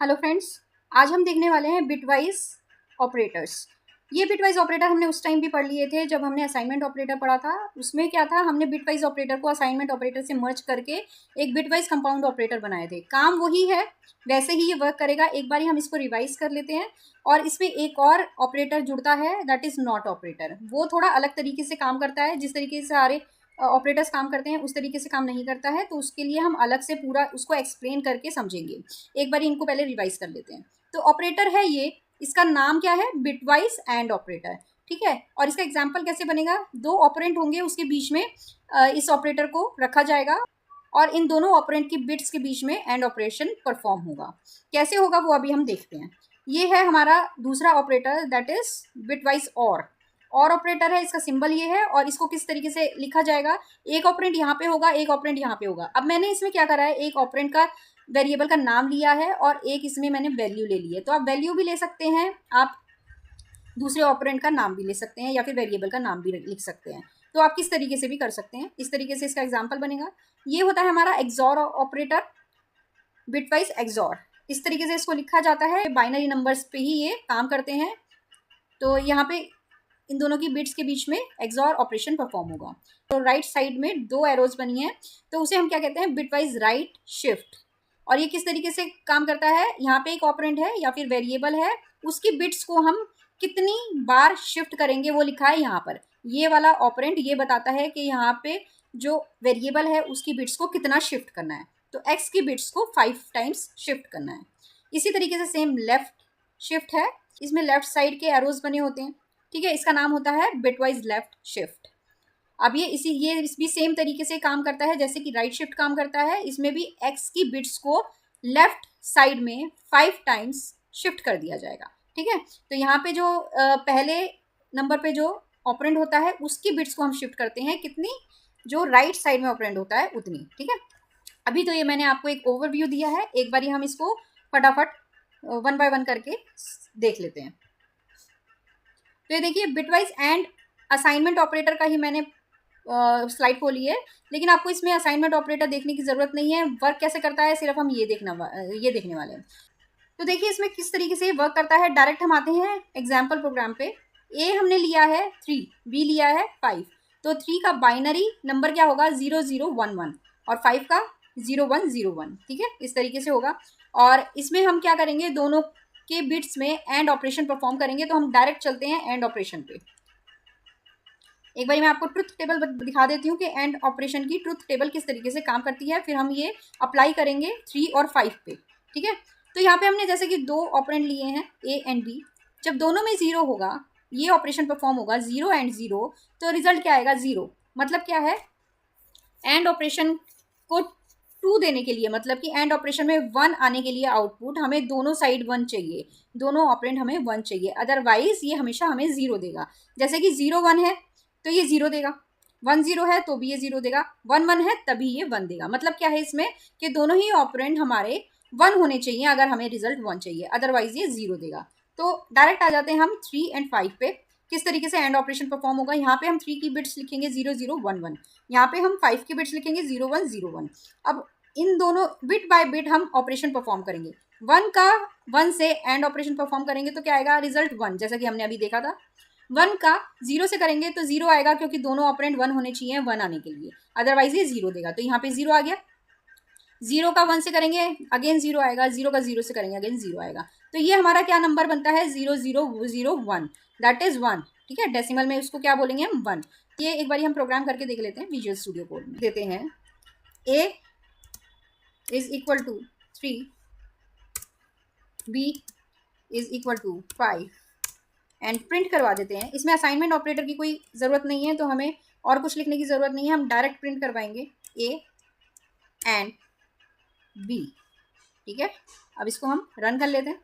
Hello friends. आज हम देखने वाले हैं बिटवाइज ऑपरेटर्स। ये बिटवाइज ऑपरेटर हमने उस टाइम भी पढ़ लिए थे जब हमने असाइनमेंट ऑपरेटर पढ़ा था। उसमें क्या था, हमने बिटवाइज ऑपरेटर को असाइनमेंट ऑपरेटर से मर्ज करके एक बिटवाइज कंपाउंड ऑपरेटर बनाए थे। काम वही है, वैसे ही ये वर्क करेगा। एक बार हम इसको रिवाइज कर लेते हैं। और इसमें एक और ऑपरेटर जुड़ता है, दैट इज नॉट ऑपरेटर। वो थोड़ा अलग तरीके से काम करता है। जिस तरीके से सारे ऑपरेटर्स काम करते हैं उस तरीके से काम नहीं करता है, तो उसके लिए हम अलग से पूरा उसको एक्सप्लेन करके समझेंगे। एक बार इनको पहले रिवाइज कर लेते हैं। तो ऑपरेटर है ये, इसका नाम क्या है, बिटवाइज एंड ऑपरेटर। ठीक है। और इसका एग्जाम्पल कैसे बनेगा, दो ऑपरेंट होंगे, उसके बीच में इस ऑपरेटर को रखा जाएगा और इन दोनों ऑपरेंट की बिट्स के बीच में एंड ऑपरेशन परफॉर्म होगा। कैसे होगा वो अभी हम देखते हैं। ये है हमारा दूसरा ऑपरेटर, दैट इज बिटवाइज और ऑपरेटर है। इसका सिंबल ये है और इसको किस तरीके से लिखा जाएगा, एक ऑपरेंट यहाँ पे होगा, एक ऑपरेंट यहाँ पे होगा। अब मैंने इसमें क्या करा है, एक ऑपरेंट का वेरिएबल का नाम लिया है और एक इसमें मैंने वैल्यू ले ली है। तो आप वैल्यू भी ले सकते हैं, आप दूसरे ऑपरेंट का नाम भी ले सकते हैं या फिर वेरिएबल का नाम भी लिख सकते हैं। तो आप किस तरीके से भी कर सकते हैं। इस तरीके से इसका एग्जाम्पल बनेगा। ये होता है हमारा एक्सॉर ऑपरेटर, बिटवाइज एक्सॉर। इस तरीके से इसको लिखा जाता है। बाइनरी नंबर्स पे ही ये काम करते हैं। तो यहाँ पे इन दोनों की बिट्स के बीच में एक्सॉर ऑपरेशन परफॉर्म होगा। तो राइट साइड में दो एरोज बनी है, तो उसे हम क्या कहते हैं, बिटवाइज राइट शिफ्ट। और ये किस तरीके से काम करता है, यहाँ पे एक ऑपरेंड है या फिर वेरिएबल है, उसकी बिट्स को हम कितनी बार शिफ्ट करेंगे वो लिखा है यहाँ पर। ये वाला ऑपरेंड ये बताता है कि यहाँ पे जो वेरिएबल है उसकी बिट्स को कितना शिफ्ट करना है। तो एक्स की बिट्स को 5 टाइम्स शिफ्ट करना है। इसी तरीके से सेम लेफ्ट शिफ्ट है, इसमें लेफ्ट साइड के एरोज बने होते हैं। ठीक है, इसका नाम होता है बिटवाइज लेफ्ट शिफ्ट। अब ये भी सेम तरीके से काम करता है जैसे कि राइट शिफ्ट काम करता है। इसमें भी एक्स की बिट्स को लेफ्ट साइड में 5 टाइम्स शिफ्ट कर दिया जाएगा। ठीक है। तो यहाँ पे जो पहले नंबर पे जो ऑपरेंड होता है उसकी बिट्स को हम शिफ्ट करते हैं कितनी, जो राइट साइड में ऑपरेंड होता है उतनी। ठीक है। अभी तो ये मैंने आपको एक ओवरव्यू दिया है, एक बार हम इसको फटाफट वन बाय वन करके देख लेते हैं। तो ये देखिए, बिटवाइज एंड असाइनमेंट ऑपरेटर का ही मैंने स्लाइड खोली है, लेकिन आपको इसमें असाइनमेंट ऑपरेटर देखने की ज़रूरत नहीं है। वर्क कैसे करता है सिर्फ हम ये देखने वाले हैं। तो देखिए इसमें किस तरीके से वर्क करता है। डायरेक्ट हम आते हैं एग्जाम्पल प्रोग्राम पे। ए हमने लिया है 3, बी लिया है 5। तो 3 का बाइनरी नंबर क्या होगा, 0011, और 5 का 0101। ठीक है, इस तरीके से होगा। और इसमें हम क्या करेंगे, दोनों के बिट्स में एंड ऑपरेशन परफॉर्म करेंगे। तो हम डायरेक्ट चलते हैं एंड ऑपरेशन पे। एक बार मैं आपको ट्रुथ टेबल दिखा देती हूँ कि एंड ऑपरेशन की ट्रुथ टेबल किस तरीके से काम करती है, फिर हम ये अप्लाई करेंगे 3 और 5 पे। ठीक है। तो यहाँ पे हमने जैसे कि दो ऑपरेंड लिए हैं ए एंड बी। जब दोनों में 0 होगा, ये ऑपरेशन परफॉर्म होगा 0 एंड 0, तो रिजल्ट क्या आएगा, 0। मतलब क्या है, एंड ऑपरेशन को 2 देने के लिए, मतलब कि एंड ऑपरेशन में 1 आने के लिए आउटपुट हमें दोनों साइड 1 चाहिए, दोनों ऑपरेंड हमें 1 चाहिए, अदरवाइज ये हमेशा हमें 0 देगा। जैसे कि 0 1 है तो ये 0 देगा, 1 0 है तो भी ये 0 देगा, 1 1 है तभी ये 1 देगा। मतलब क्या है इसमें कि दोनों ही ऑपरेंड हमारे 1 होने चाहिए अगर हमें रिजल्ट 1 चाहिए, अदरवाइज ये 0 देगा। तो डायरेक्ट आ जाते हैं हम 3 एंड 5 पे। किस तरीके से एंड ऑपरेशन परफॉर्म होगा, यहाँ पे हम 3 की बिट्स लिखेंगे 0011, यहाँ पे हम 5 की बिट्स लिखेंगे 0101। अब इन दोनों बिट बाय बिट हम ऑपरेशन परफॉर्म करेंगे। 1 से एंड ऑपरेशन परफॉर्म करेंगे तो क्या आएगा, रिजल्ट 1, जैसा कि हमने अभी देखा था। 1 का 0 से करेंगे तो 0 आएगा, क्योंकि दोनों ऑपरेंड 1 होने चाहिए 1 आने के लिए, अदरवाइज ये 0 देगा। तो यहाँ पे 0 आ गया। 0 का 1 से करेंगे अगेन 0 आएगा, 0 का 0 से करेंगे अगेन 0 आएगा। तो ये हमारा क्या नंबर बनता है, 0001, दैट इज 1। ठीक है, डेसिमल में उसको क्या बोलेंगे हम, 1। ये एक बार हम प्रोग्राम करके देख लेते हैं। विजुअल स्टूडियो कोड में देते हैं a is equal to 3, b is equal to 5 and print करवा देते हैं। इसमें असाइनमेंट ऑपरेटर की कोई ज़रूरत नहीं है, तो हमें और कुछ लिखने की ज़रूरत नहीं है, हम डायरेक्ट प्रिंट करवाएंगे a एंड b। ठीक है, अब इसको हम रन कर लेते हैं।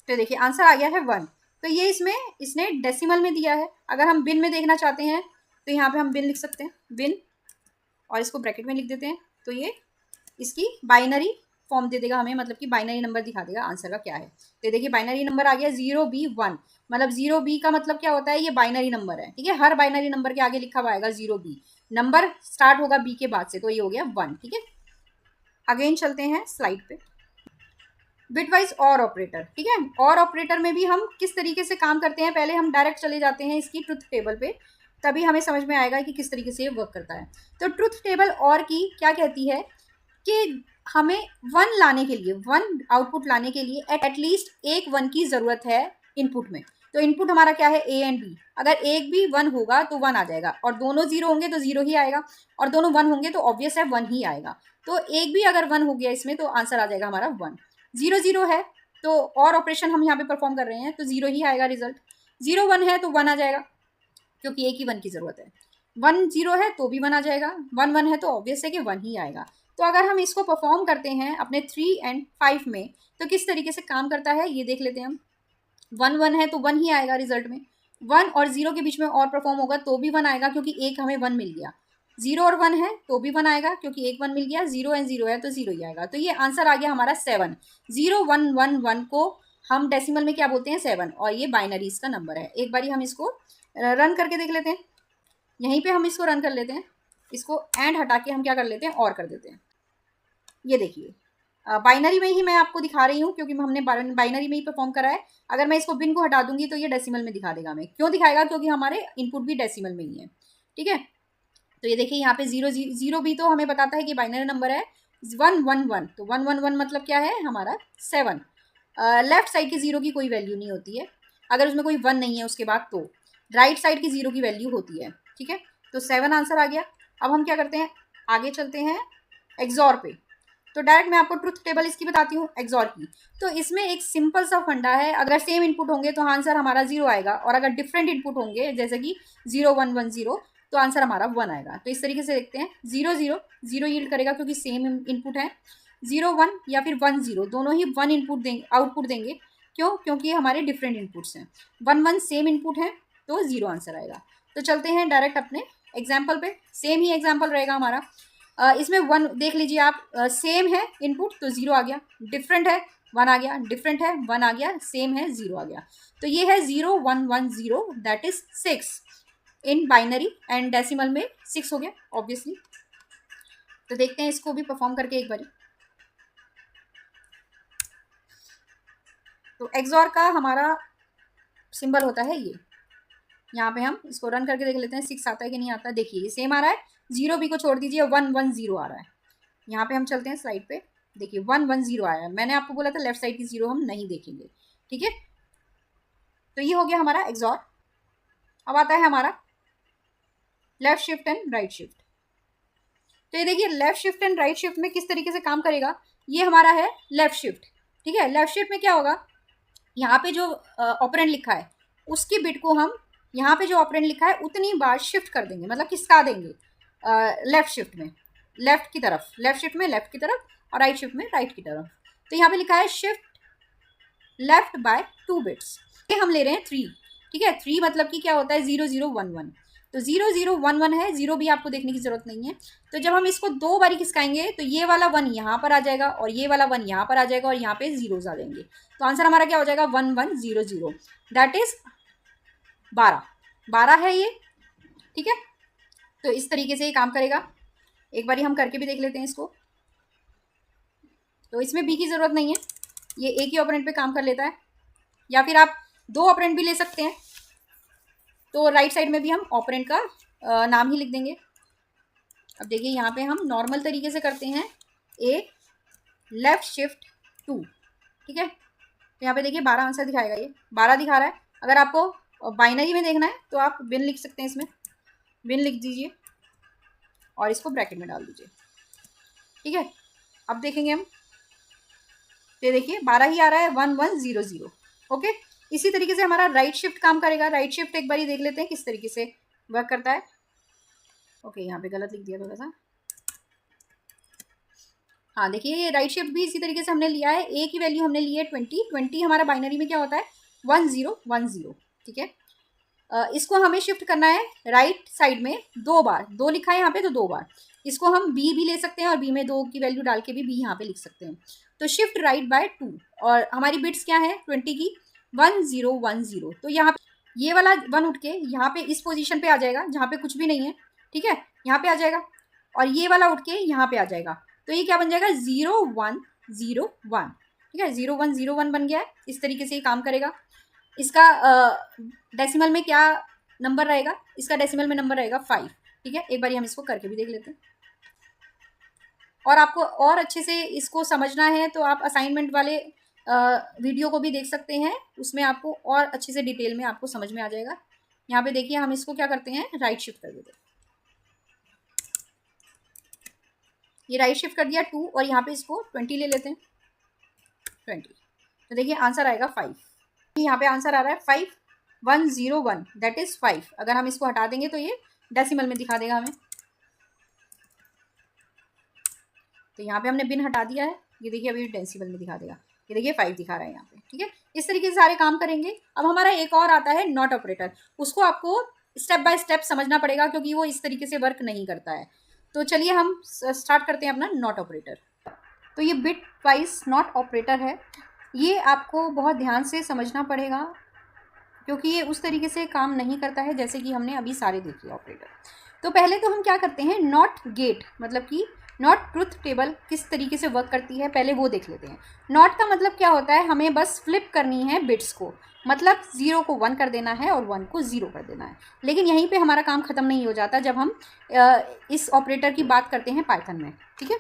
तो देखिए आंसर आ गया है 1। तो ये इसने डेसिमल में दिया है। अगर हम बिन में देखना चाहते हैं तो यहाँ पे हम बिन लिख सकते हैं, बिन, और इसको ब्रैकेट में लिख देते हैं। तो ये इसकी बाइनरी फॉर्म दे देगा हमें, मतलब कि बाइनरी नंबर दिखा देगा आंसर का क्या है। तो देखिए बाइनरी नंबर आ गया 0B1। मतलब 0B का मतलब क्या होता है, ये बाइनरी नंबर है। ठीक है, हर बाइनरी नंबर के आगे लिखा हुआ आएगा 0B, नंबर स्टार्ट होगा बी के बाद से, तो ये हो गया 1। ठीक है, अगेन चलते हैं स्लाइड पे। बिटवाइज और ऑपरेटर, ठीक है। और ऑपरेटर में भी हम किस तरीके से काम करते हैं, पहले हम डायरेक्ट चले जाते हैं इसकी ट्रुथ टेबल पे, तभी हमें समझ में आएगा कि किस तरीके से ये वर्क करता है। तो ट्रुथ टेबल और की क्या कहती है कि हमें वन लाने के लिए, वन आउटपुट लाने के लिए एटलीस्ट एक वन की ज़रूरत है इनपुट में। तो इनपुट हमारा क्या है, ए एंड बी। अगर एक भी वन होगा तो वन आ जाएगा, और दोनों जीरो होंगे तो जीरो ही आएगा, और दोनों वन होंगे तो ऑब्वियस है वन ही आएगा। तो एक भी अगर वन हो गया इसमें तो आंसर आ जाएगा हमारा वन। जीरो जीरो है तो और ऑपरेशन हम यहाँ पे परफॉर्म कर रहे हैं तो जीरो ही आएगा रिजल्ट। जीरो वन है तो वन आ जाएगा, क्योंकि एक ही वन की ज़रूरत है। वन जीरो है तो भी वन आ जाएगा, वन वन है तो ऑब्वियस है कि वन ही आएगा। तो अगर हम इसको परफॉर्म करते हैं अपने 3 एंड 5 में तो किस तरीके से काम करता है ये देख लेते हैं हम। वन वन है तो वन ही आएगा रिजल्ट में, वन और जीरो के बीच में और परफॉर्म होगा तो भी वन आएगा, क्योंकि एक हमें वन मिल गया। जीरो और वन है तो भी वन आएगा, क्योंकि एक वन मिल गया। जीरो एंड जीरो है तो जीरो ही आएगा। तो ये आंसर आ गया हमारा 7। 0 1 1 1 को हम डेसिमल में क्या बोलते हैं, 7, और ये बाइनरीज का नंबर है। एक बारी हम इसको रन करके देख लेते हैं। यहीं पे हम इसको रन कर लेते हैं, इसको एंड हटा के हम क्या कर लेते हैं, और कर देते हैं। ये देखिए बाइनरी में ही मैं आपको दिखा रही हूँ, क्योंकि हमने बाइनरी में ही परफॉर्म करा है। अगर मैं इसको बिन को हटा दूंगी तो ये डेसिमल में दिखा देगा। हमें क्यों दिखाएगा, क्योंकि हमारे इनपुट भी डेसिमल में ही है, ठीक है। तो ये देखिए यहाँ पे जीरो जीरो भी तो हमें बताता है कि बाइनरी नंबर है 1 1 1। तो 1 1 1 मतलब क्या है हमारा 7। लेफ्ट साइड की जीरो की कोई वैल्यू नहीं होती है, अगर उसमें कोई वन नहीं है उसके बाद, तो राइट साइड की जीरो की वैल्यू होती है, ठीक है। तो 7 आंसर आ गया। अब हम क्या करते हैं, आगे चलते हैं एक्सॉर पे। तो डायरेक्ट मैं आपको ट्रुथ टेबल इसकी बताती हूँ एक्सॉर की। तो इसमें एक सिंपल सा फंडा है, अगर सेम इनपुट होंगे तो आंसर हमारा जीरो आएगा, और अगर डिफरेंट इनपुट होंगे जैसे कि 0 1 1 0 तो आंसर हमारा वन आएगा। तो इस तरीके से देखते हैं, 0 0 0 यील्ड करेगा क्योंकि सेम इनपुट है। 0 1 या फिर 1 0 दोनों ही वन इनपुट देंगे, आउटपुट देंगे। क्यों, क्योंकि ये हमारे डिफरेंट इनपुट्स हैं। 1 1 सेम इनपुट है तो जीरो आंसर आएगा। तो चलते हैं डायरेक्ट अपने एग्जाम्पल पे। सेम ही एग्जाम्पल रहेगा हमारा। इसमें वन देख लीजिए आप, सेम है इनपुट तो जीरो आ गया, डिफरेंट है वन आ गया, डिफरेंट है वन आ गया, सेम है जीरो आ गया। तो ये है 0 1 1 0 that is 6 in binary, and decimal में 6 हो गया ऑब्वियसली। तो देखते हैं इसको भी परफॉर्म करके एक बारी। तो एक्सॉर का हमारा सिंबल होता है ये। यहाँ पे हम इसको रन करके देख लेते हैं 6 आता है कि नहीं आता। देखिए ये सेम आ रहा है, 0 भी को छोड़ दीजिए, 1 1 0 आ रहा है। यहाँ पे हम चलते हैं स्लाइड पे, देखिए 1 1 0 आया है। मैंने आपको बोला था लेफ्ट साइड की जीरो हम नहीं देखेंगे, ठीक है। तो ये हो गया हमारा एक्सॉर। अब आता है हमारा left shift and right shift. तो ये देखिए left shift and right shift में किस तरीके से काम करेगा। ये हमारा है लेफ्ट शिफ्ट, ठीक है। लेफ्ट शिफ्ट में क्या होगा, यहाँ पे जो ऑपरेंड लिखा है उसकी बिट को हम, यहाँ पे जो ऑपरेंड लिखा है उतनी बार शिफ्ट कर देंगे, मतलब खिसका देंगे लेफ्ट शिफ्ट में, लेफ्ट की तरफ, लेफ्ट शिफ्ट में लेफ्ट की तरफ, और राइट शिफ्ट में राइट की तरफ। तो यहाँ पे लिखा है शिफ्ट लेफ्ट बाय 2 बिट्स। ये हम ले रहे हैं 3, ठीक है। 3 मतलब कि क्या होता है 0 0 1 1। तो 0 0 1 1 है, जीरो भी आपको देखने की जरूरत नहीं है। तो जब हम इसको 2 बारी खिसकाएंगे तो ये वाला 1 यहाँ पर आ जाएगा, और ये वाला 1 यहाँ पर आ जाएगा, और यहाँ पे जीरोज आ जाएंगे। तो आंसर हमारा क्या हो जाएगा 1 1 0 0 दैट इज 12 है ये, ठीक है। तो इस तरीके से ये काम करेगा। एक बारी हम करके भी देख लेते हैं इसको। तो इसमें बी की ज़रूरत नहीं है, ये एक ही ऑपरेंड पे काम कर लेता है, या फिर आप 2 ऑपरेंड भी ले सकते हैं। तो राइट साइड में भी हम ऑपरेंड का नाम ही लिख देंगे। अब देखिए यहाँ पे हम नॉर्मल तरीके से करते हैं, ए लेफ्ट शिफ्ट 2, ठीक है। तो यहाँ पे देखिए 12 आंसर दिखाएगा, ये 12 दिखा रहा है। अगर आपको बाइनरी में देखना है तो आप बिन लिख सकते हैं, इसमें बिन लिख दीजिए और इसको ब्रैकेट में डाल दीजिए, ठीक है। अब देखेंगे हम, तो देखिए 12 ही आ रहा है, 1 1 0 0, ओके। इसी तरीके से हमारा राइट शिफ्ट काम करेगा। राइट शिफ्ट एक बारी देख लेते हैं किस तरीके से वर्क करता है। ओके यहाँ पे गलत लिख दिया थोड़ा सा। हाँ देखिए ये राइट शिफ्ट भी इसी तरीके से हमने लिया है। ए की वैल्यू हमने ली है 20। 20 हमारा बाइनरी में क्या होता है 1 0 1 0, ठीक है। इसको हमें शिफ्ट करना है राइट साइड में 2 बार। 2 लिखा है यहाँ पे तो 2 बार। इसको हम बी भी ले सकते हैं और बी में 2 की वैल्यू डाल के भी बी यहाँ पे लिख सकते हैं। तो शिफ्ट राइट बाय 2, और हमारी बिट्स क्या है 20 की 1 0 1 0। तो यहाँ पे ये वाला 1 उठ के यहाँ पे इस पोजीशन पे आ जाएगा जहाँ पे कुछ भी नहीं है, ठीक है, यहाँ पे आ जाएगा। और ये वाला उठ के यहाँ पे आ जाएगा। तो ये क्या बन जाएगा 0 1 0 1, ठीक है, 0101 बन गया है। इस तरीके से ये काम करेगा। इसका डेसिमल में क्या नंबर रहेगा? इसका डेसिमल में नंबर रहेगा 5। ठीक है, एक बार हम इसको करके भी देख लेते हैं। और आपको और अच्छे से इसको समझना है तो आप असाइनमेंट वाले वीडियो को भी देख सकते हैं, उसमें आपको और अच्छे से डिटेल में आपको समझ में आ जाएगा। यहाँ पे देखिए हम इसको क्या करते हैं, राइट शिफ्ट कर देते हैं। ये राइट शिफ्ट कर दिया 2 और यहाँ पे इसको 20 ले लेते हैं, 20। तो देखिए आंसर आएगा 5। यहाँ पे आंसर आ रहा है 5101, दैट इज 5। अगर हम इसको हटा देंगे तो ये डेसिमल में दिखा देगा हमें। तो यहाँ पे हमने बिन हटा दिया है, ये देखिए अभी डेसिमल में दिखा देगा। ये देखिए 5 दिखा रहा है यहाँ पे। ठीक है, इस तरीके से सारे काम करेंगे। अब हमारा एक और आता है नॉट ऑपरेटर, उसको आपको स्टेप बाय स्टेप समझना पड़ेगा क्योंकि वो इस तरीके से वर्क नहीं करता है। तो चलिए हम स्टार्ट करते हैं अपना नॉट ऑपरेटर। तो ये बिट वाइज नॉट ऑपरेटर है, ये आपको बहुत ध्यान से समझना पड़ेगा क्योंकि ये उस तरीके से काम नहीं करता है जैसे कि हमने अभी सारे देखे ऑपरेटर। तो पहले तो हम क्या करते हैं, नॉट गेट मतलब कि नॉट ट्रुथ टेबल किस तरीके से वर्क करती है पहले वो देख लेते हैं। नॉट का मतलब क्या होता है, हमें बस फ्लिप करनी है बिट्स को, मतलब 0 को 1 कर देना है और 1 को 0 कर देना है। लेकिन यहीं पे हमारा काम ख़त्म नहीं हो जाता जब हम इस ऑपरेटर की बात करते हैं पाइथन में। ठीक है,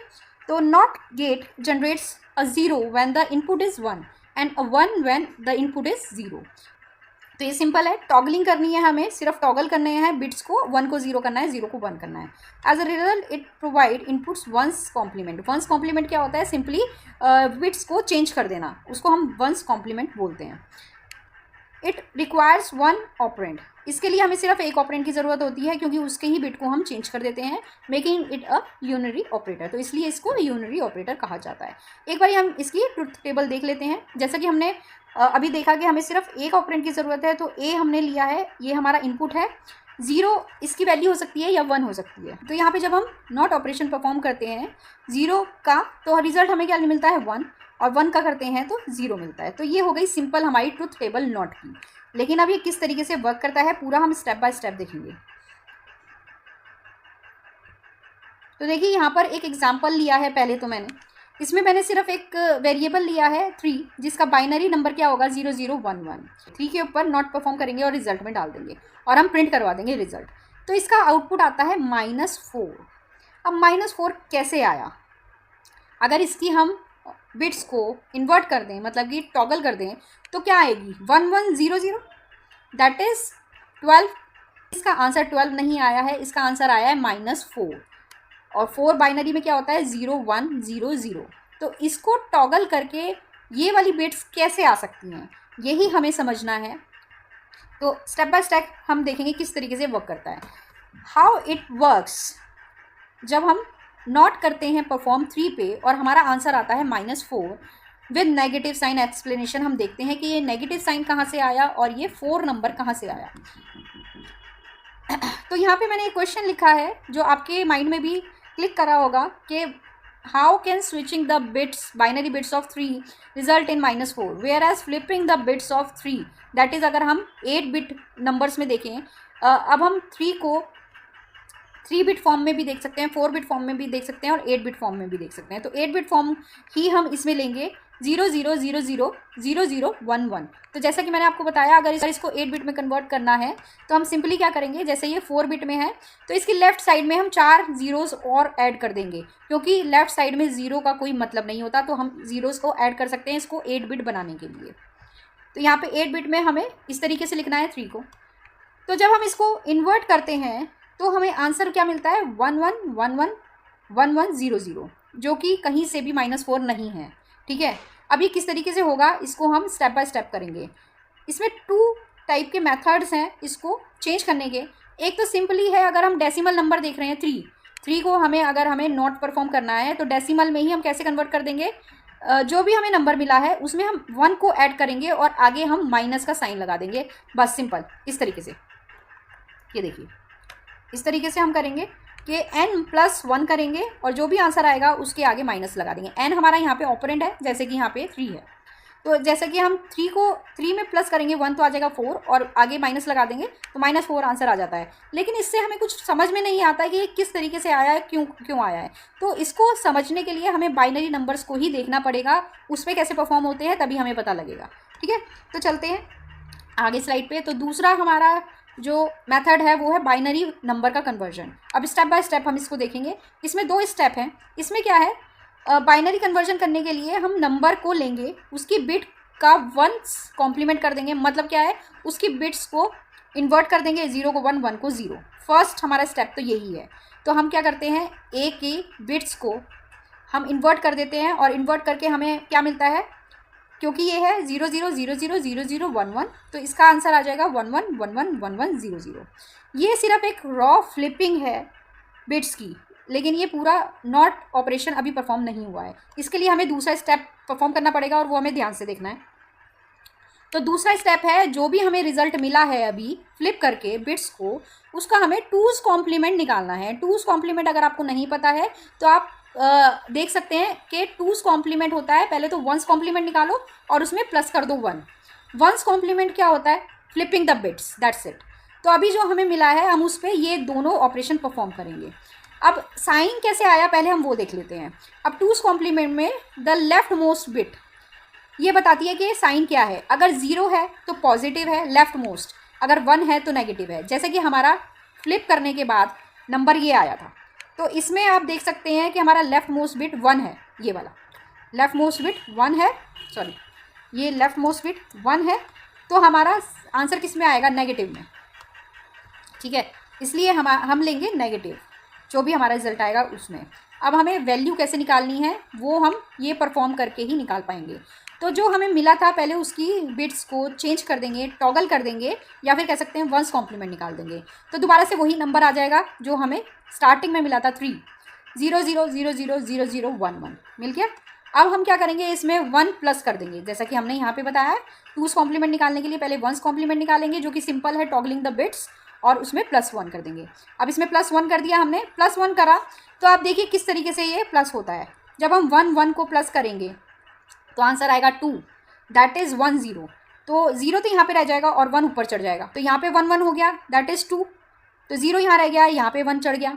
तो not gate generates a 0 when the input is 1 and a 1 when the input is 0। तो ये सिंपल है, टॉगलिंग करनी है, हमें सिर्फ टॉगल करने हैं बिट्स को, 1 को 0 करना है, 0 को 1 करना है। As a result it provide inputs one's complement. One's complement क्या होता है, सिंपली बिट्स को चेंज कर देना, उसको हम वंस कॉम्प्लीमेंट बोलते हैं। इट रिक्वायर्स 1 ऑपरेंड, इसके लिए हमें सिर्फ एक ऑपरेंड की ज़रूरत होती है क्योंकि उसके ही बिट को हम चेंज कर देते हैं, making it a unary operator. तो इसलिए इसको यूनरी ऑपरेटर कहा जाता है। एक बार हम इसकी ट्रुथ टेबल देख लेते हैं। जैसा कि हमने अभी देखा कि हमें सिर्फ एक ऑपरेंड की ज़रूरत है, तो ए हमने लिया है, ये हमारा इनपुट है। 0 इसकी वैल्यू हो सकती है या 1 हो सकती है। तो यहाँ पे जब हम नॉट ऑपरेशन परफॉर्म करते हैं 0 का, तो रिजल्ट हमें क्या मिलता है 1, और 1 का करते हैं तो 0 मिलता है। तो ये हो गई सिंपल हमारी ट्रुथ टेबल नॉट की। लेकिन अब ये किस तरीके से वर्क करता है पूरा हम स्टेप बाय स्टेप देखेंगे। तो देखिए यहाँ पर एक एग्जाम्पल लिया है पहले तो इसमें मैंने सिर्फ एक वेरिएबल लिया है 3, जिसका बाइनरी नंबर क्या होगा 0011। 3 के ऊपर नॉट परफॉर्म करेंगे और रिजल्ट में डाल देंगे और हम प्रिंट करवा देंगे रिजल्ट। तो इसका आउटपुट आता है -4। अब -4 कैसे आया, अगर इसकी हम बिट्स को इन्वर्ट कर दें मतलब कि टॉगल कर दें तो क्या आएगी 1100, दैट इज़ 12। इसका आंसर 12 नहीं आया है, इसका आंसर आया है -4, और 4 बाइनरी में क्या होता है 0100। तो इसको टॉगल करके ये वाली बिट्स कैसे आ सकती हैं, यही हमें समझना है। तो स्टेप बाय स्टेप हम देखेंगे किस तरीके से वर्क करता है। हाउ इट वर्क्स, जब हम नॉट करते हैं परफॉर्म 3 पे और हमारा आंसर आता है -4 विद नेगेटिव साइन एक्सप्लेनेशन, हम देखते हैं कि ये नेगेटिव साइन कहाँ से आया और ये 4 नंबर कहाँ से आया। तो यहाँ पे मैंने एक क्वेश्चन लिखा है जो आपके माइंड में भी क्लिक करा होगा कि how can switching the bits binary bits of 3 result in -4 whereas flipping the bits of 3, that is अगर हम 8 बिट नंबर्स में देखें, अब हम 3 को 3 बिट फॉर्म में भी देख सकते हैं, 4 बिट फॉर्म में भी देख सकते हैं और 8 बिट फॉर्म में भी देख सकते हैं। तो 8 बिट फॉर्म ही हम इसमें लेंगे 00000011। तो जैसा कि मैंने आपको बताया, अगर इसको 8 बिट में कन्वर्ट करना है तो हम सिंपली क्या करेंगे, जैसे ये 4 बिट में है तो इसकी लेफ्ट साइड में हम 4 ज़ीरोज़ और ऐड कर देंगे, क्योंकि लेफ्ट साइड में 0 का कोई मतलब नहीं होता, तो हम ज़ीरोज़ को ऐड कर सकते हैं इसको 8 बिट बनाने के लिए। तो यहाँ पे 8 बिट में हमें इस तरीके से लिखना है 3 को। तो जब हम इसको इन्वर्ट करते हैं तो हमें आंसर क्या मिलता है 11111100, जो कि कहीं से भी -4 नहीं है। ठीक है, अब ये किस तरीके से होगा इसको हम स्टेप बाय स्टेप करेंगे। इसमें 2 टाइप के मेथड्स हैं इसको चेंज करने के। एक तो सिंपली है, अगर हम डेसिमल नंबर देख रहे हैं 3 को अगर हमें नॉट परफॉर्म करना है तो डेसिमल में ही हम कैसे कन्वर्ट कर देंगे, जो भी हमें नंबर मिला है उसमें हम 1 को ऐड करेंगे और आगे हम माइनस का साइन लगा देंगे, बस सिंपल इस तरीके से। ये देखिए इस तरीके से हम करेंगे कि n+1 करेंगे और जो भी आंसर आएगा उसके आगे माइनस लगा देंगे। n हमारा यहाँ पे ऑपरेंड है, जैसे कि यहाँ पे 3 है। तो जैसा कि हम 3 में प्लस करेंगे 1 तो आ जाएगा 4 और आगे माइनस लगा देंगे तो -4 आंसर आ जाता है। लेकिन इससे हमें कुछ समझ में नहीं आता कि ये किस तरीके से आया है, क्यों आया है। तो इसको समझने के लिए हमें बाइनरी नंबर्स को ही देखना पड़ेगा, उस पर कैसे परफॉर्म होते हैं तभी हमें पता लगेगा। ठीक है, तो चलते हैं आगे स्लाइड पे। तो दूसरा हमारा जो मेथड है वो है बाइनरी नंबर का कन्वर्जन। अब स्टेप बाय स्टेप हम इसको देखेंगे। इसमें 2 स्टेप हैं। इसमें क्या है, बाइनरी कन्वर्जन करने के लिए हम नंबर को लेंगे, उसकी बिट का 1 कॉम्प्लीमेंट कर देंगे। मतलब क्या है, उसकी बिट्स को इन्वर्ट कर देंगे, 0 को 1, 1 को 0। फर्स्ट हमारा स्टेप तो यही है। तो हम क्या करते हैं, ए की बिट्स को हम इन्वर्ट कर देते हैं और इन्वर्ट करके हमें क्या मिलता है, क्योंकि ये है 0 0 0 0 0 0 1 1, तो इसका आंसर आ जाएगा 1 1 1 1 1 1 0 0। ये सिर्फ एक रॉ फ्लिपिंग है बिट्स की, लेकिन ये पूरा नॉट ऑपरेशन अभी परफॉर्म नहीं हुआ है। इसके लिए हमें दूसरा स्टेप परफॉर्म करना पड़ेगा और वो हमें ध्यान से देखना है। तो दूसरा स्टेप है, जो भी हमें रिजल्ट मिला है अभी फ्लिप करके बिट्स को, उसका हमें 2's कॉम्प्लीमेंट निकालना है। 2's कॉम्प्लीमेंट अगर आपको नहीं पता है तो आप देख सकते हैं कि 2's कॉम्प्लीमेंट होता है, पहले तो 1's कॉम्प्लीमेंट निकालो और उसमें प्लस कर दो 1। 1's कॉम्प्लीमेंट क्या होता है, flipping the bits, that's it. तो अभी जो हमें मिला है हम उस पर ये दोनों ऑपरेशन परफॉर्म करेंगे। अब साइन कैसे आया पहले हम वो देख लेते हैं। अब 2's कॉम्प्लीमेंट में द लेफ्ट मोस्ट बिट ये बताती है कि साइन क्या है। अगर 0 है तो पॉजिटिव है लेफ्ट मोस्ट, अगर 1 है तो नेगेटिव है। जैसे कि हमारा फ्लिप करने के बाद नंबर ये आया था, तो इसमें आप देख सकते हैं कि हमारा लेफ्ट मोस्ट बिट 1 है। ये वाला लेफ्ट मोस्ट बिट 1 है, सॉरी ये लेफ्ट मोस्ट बिट 1 है। तो हमारा आंसर किस में आएगा, नेगेटिव में। ठीक है, इसलिए हम लेंगे नेगेटिव, जो भी हमारा रिजल्ट आएगा उसमें। अब हमें वैल्यू कैसे निकालनी है वो हम ये परफॉर्म करके ही निकाल पाएंगे। तो जो हमें मिला था पहले उसकी बिट्स को चेंज कर देंगे, टॉगल कर देंगे, या फिर कह सकते हैं 1's कॉम्प्लीमेंट निकाल देंगे। तो दोबारा से वही नंबर आ जाएगा जो हमें स्टार्टिंग में मिला था 3 0 0 0 0 0 0 1 1 मिल गया। अब हम क्या करेंगे, इसमें 1 प्लस कर देंगे, जैसा कि हमने यहाँ पे बताया है। 2's कॉम्प्लीमेंट निकालने के लिए पहले 1's कॉम्प्लीमेंट निकालेंगे, जो कि सिंपल है, टॉगलिंग द बिट्स, और उसमें +1 कर देंगे। अब इसमें +1 कर दिया हमने, +1 करा तो आप देखिए किस तरीके से ये प्लस होता है। जब हम 1 1 को प्लस करेंगे तो आंसर आएगा 2, दैट इज़ 1 0। तो 0 तो यहाँ पे रह जाएगा और 1 ऊपर चढ़ जाएगा, तो यहाँ पे 1 1 हो गया, दैट इज़ 2। तो 0 यहाँ रह गया, यहाँ पे 1 चढ़ गया।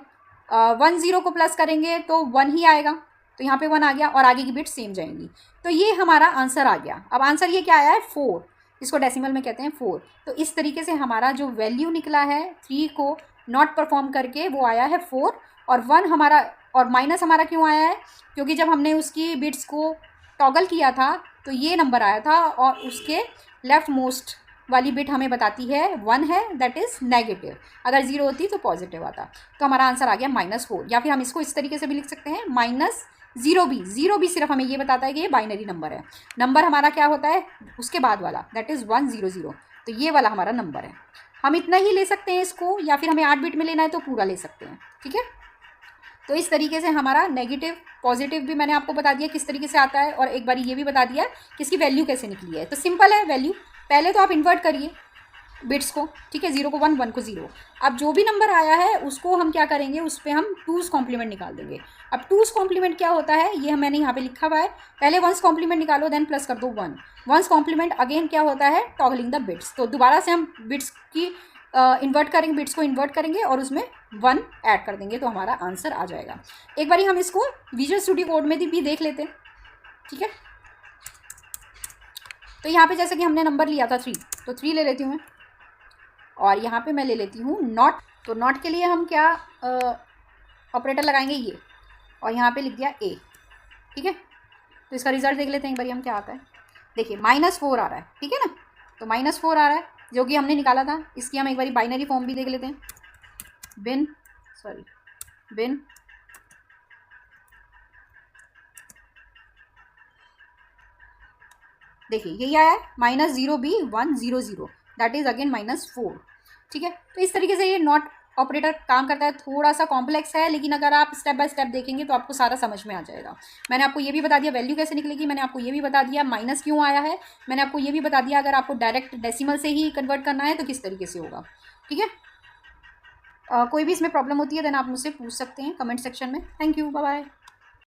1 0 को प्लस करेंगे तो 1 ही आएगा, तो यहाँ पे 1 आ गया और आगे की बिट सेम जाएंगी। तो ये हमारा आंसर आ गया। अब आंसर ये क्या आया है, 4, इसको डेसिमल में कहते हैं 4। तो इस तरीके से हमारा जो वैल्यू निकला है 3 को नॉट परफॉर्म करके वो आया है 4, और 1 हमारा, और माइनस हमारा क्यों आया है, क्योंकि जब हमने उसकी बिट्स को टॉगल किया था तो ये नंबर आया था, और उसके लेफ्ट मोस्ट वाली बिट हमें बताती है 1 है, दैट इज़ नेगेटिव। अगर 0 होती तो पॉजिटिव आता। तो हमारा आंसर आ गया -4, या फिर हम इसको इस तरीके से भी लिख सकते हैं -0 भी सिर्फ हमें ये बताता है कि ये बाइनरी नंबर है। नंबर हमारा क्या होता है, उसके बाद वाला, दैट इज़ 1 0 0। तो ये वाला हमारा नंबर है। हम इतना ही ले सकते हैं इसको, या फिर हमें 8 बिट में लेना है तो पूरा ले सकते हैं। ठीक है, तो इस तरीके से हमारा नेगेटिव पॉजिटिव भी मैंने आपको बता दिया किस तरीके से आता है, और एक बार ये भी बता दिया कि इसकी वैल्यू कैसे निकली है। तो सिंपल है वैल्यू, पहले तो आप इन्वर्ट करिए बिट्स को, ठीक है, 0 को 1 1 को 0। अब जो भी नंबर आया है उसको हम क्या करेंगे, उस पर हम 2's कॉम्प्लीमेंट निकाल देंगे। अब 2's कॉम्प्लीमेंट क्या होता है ये मैंने यहाँ पे लिखा हुआ है, पहले 1's कॉम्प्लीमेंट निकालो, देन प्लस कर दो 1। 1's कॉम्प्लीमेंट अगेन क्या होता है, टॉगलिंग द बिट्स। तो दोबारा से हम बिट्स की इन्वर्ट करेंगे, बिट्स को इन्वर्ट करेंगे और उसमें 1 ऐड कर देंगे, तो हमारा आंसर आ जाएगा। एक बार हम इसको विजुअल स्टूडियो कोड में भी देख लेते हैं। ठीक है, तो यहाँ पे जैसे कि हमने नंबर लिया था 3, तो 3 ले लेती हूँ मैं, और यहाँ पे मैं ले लेती हूँ नॉट। तो नॉट के लिए हम क्या ऑपरेटर लगाएंगे, ये, और यहाँ पे लिख दिया a। ठीक है, तो इसका रिजल्ट देख लेते हैं एक बार हम क्या आता है। देखिए -4 आ रहा है, ठीक है ना, तो -4 आ रहा है जो कि हमने निकाला था। इसकी हम एक बार बाइनरी फॉर्म भी देख लेते हैं। बिन देखिए यही आया है, -0 b 1 0 0, दैट इज़ अगेन -4। ठीक है, तो इस तरीके से ये नॉट ऑपरेटर काम करता है। थोड़ा सा कॉम्प्लेक्स है, लेकिन अगर आप स्टेप बाय स्टेप देखेंगे तो आपको सारा समझ में आ जाएगा। मैंने आपको ये भी बता दिया वैल्यू कैसे निकलेगी, मैंने आपको ये भी बता दिया माइनस क्यों आया है, मैंने आपको ये भी बता दिया अगर आपको डायरेक्ट डेसिमल से ही कन्वर्ट करना है तो किस तरीके से होगा। ठीक है, कोई भी इसमें प्रॉब्लम होती है देन आप मुझसे पूछ सकते हैं कमेंट सेक्शन में। Thank you, bye bye.